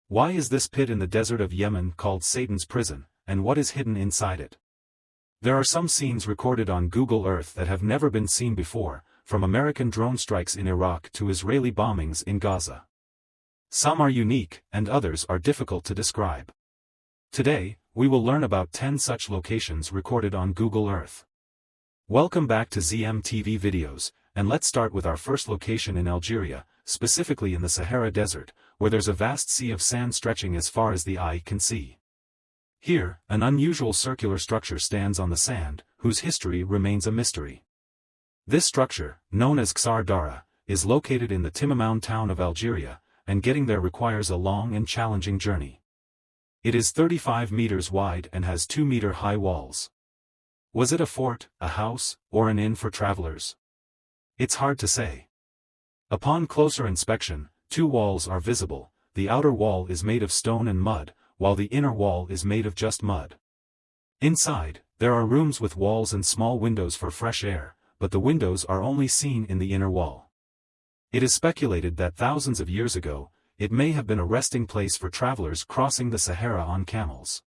Why is this pit in the desert of Yemen called Satan's prison, and what is hidden inside it? There are some scenes recorded on Google Earth that have never been seen before, from American drone strikes in Iraq to Israeli bombings in Gaza. Some are unique, and others are difficult to describe. Today, we will learn about 10 such locations recorded on Google Earth. Welcome back to ZMTV Videos, and let's start with our first location in Algeria, specifically in the Sahara Desert, where there's a vast sea of sand stretching as far as the eye can see. Here, an unusual circular structure stands on the sand, whose history remains a mystery. This structure, known as Ksar Dara, is located in the Timamaun town of Algeria, and getting there requires a long and challenging journey. It is 35 meters wide and has 2-meter-high walls. Was it a fort, a house, or an inn for travelers? It's hard to say. Upon closer inspection, 2 walls are visible. The outer wall is made of stone and mud, while the inner wall is made of just mud. Inside, there are rooms with walls and small windows for fresh air, but the windows are only seen in the inner wall. It is speculated that thousands of years ago, it may have been a resting place for travelers crossing the Sahara on camels.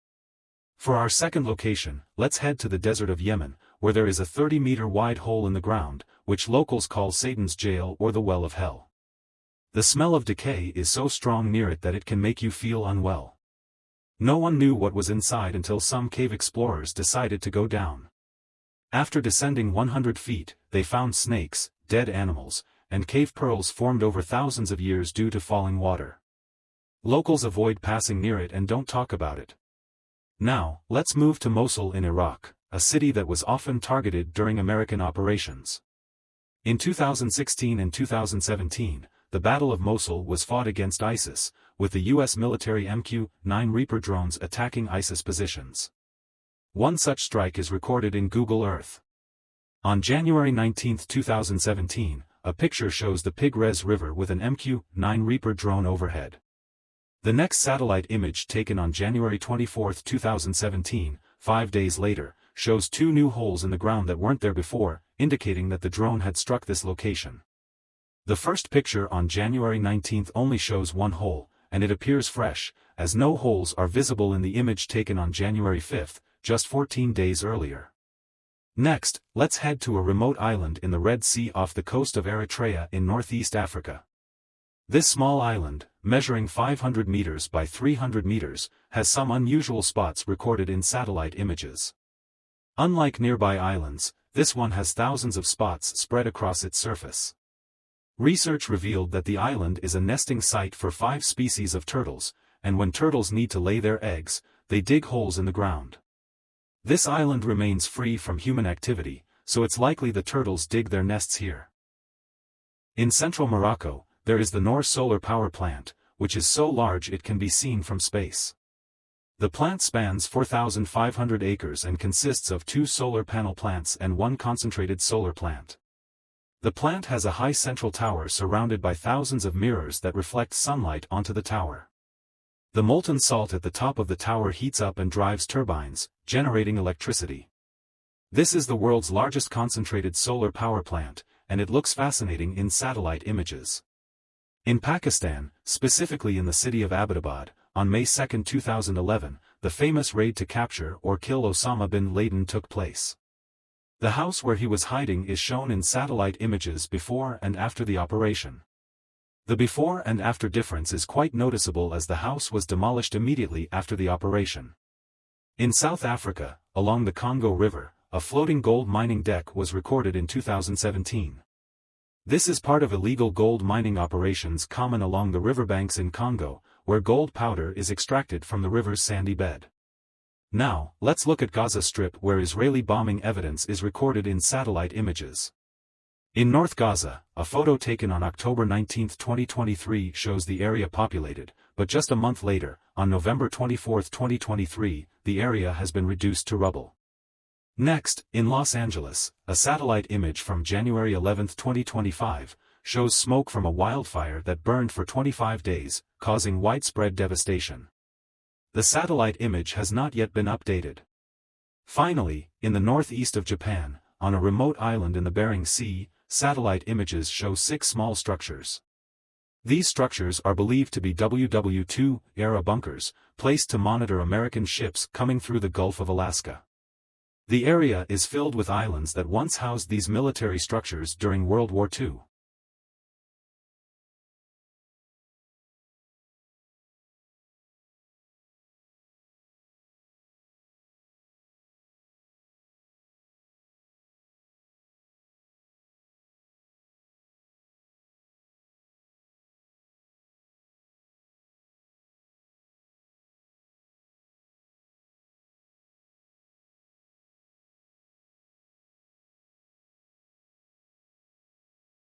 For our second location, let's head to the desert of Yemen, where there is a 30-meter-wide hole in the ground, which locals call Satan's jail or the well of hell. The smell of decay is so strong near it that it can make you feel unwell. No one knew what was inside until some cave explorers decided to go down. After descending 100 feet, they found snakes, dead animals, and cave pearls formed over thousands of years due to falling water. Locals avoid passing near it and don't talk about it. Now, let's move to Mosul in Iraq, a city that was often targeted during American operations. In 2016 and 2017, the Battle of Mosul was fought against ISIS, with the U.S. military MQ-9 Reaper drones attacking ISIS positions. One such strike is recorded in Google Earth. On January 19, 2017, a picture shows the Tigris River with an MQ-9 Reaper drone overhead. The next satellite image taken on January 24, 2017, 5 days later, shows 2 new holes in the ground that weren't there before, indicating that the drone had struck this location. The first picture on January 19 only shows 1 hole, and it appears fresh, as no holes are visible in the image taken on January 5, just 14 days earlier. Next, let's head to a remote island in the Red Sea off the coast of Eritrea in northeast Africa. This small island, measuring 500 meters by 300 meters, has some unusual spots recorded in satellite images. Unlike nearby islands, this one has thousands of spots spread across its surface. Research revealed that the island is a nesting site for 5 species of turtles, and when turtles need to lay their eggs, they dig holes in the ground. This island remains free from human activity, so it's likely the turtles dig their nests here. In central Morocco, there is the Noor solar power plant, which is so large it can be seen from space. The plant spans 4,500 acres and consists of 2 solar panel plants and 1 concentrated solar plant. The plant has a high central tower surrounded by thousands of mirrors that reflect sunlight onto the tower. The molten salt at the top of the tower heats up and drives turbines, generating electricity. This is the world's largest concentrated solar power plant, and it looks fascinating in satellite images. In Pakistan, specifically in the city of Abbottabad, on May 2, 2011, the famous raid to capture or kill Osama bin Laden took place. The house where he was hiding is shown in satellite images before and after the operation. The before and after difference is quite noticeable as the house was demolished immediately after the operation. In South Africa, along the Congo River, a floating gold mining deck was recorded in 2017. This is part of illegal gold mining operations common along the riverbanks in Congo, where gold powder is extracted from the river's sandy bed. Now, let's look at Gaza Strip where Israeli bombing evidence is recorded in satellite images. In North Gaza, a photo taken on October 19, 2023 shows the area populated, but just a month later, on November 24, 2023, the area has been reduced to rubble. Next, in Los Angeles, a satellite image from January 11, 2025, shows smoke from a wildfire that burned for 25 days, causing widespread devastation. The satellite image has not yet been updated. Finally, in the northeast of Japan, on a remote island in the Bering Sea, satellite images show 6 small structures. These structures are believed to be WW2-era bunkers, placed to monitor American ships coming through the Gulf of Alaska. The area is filled with islands that once housed these military structures during World War II.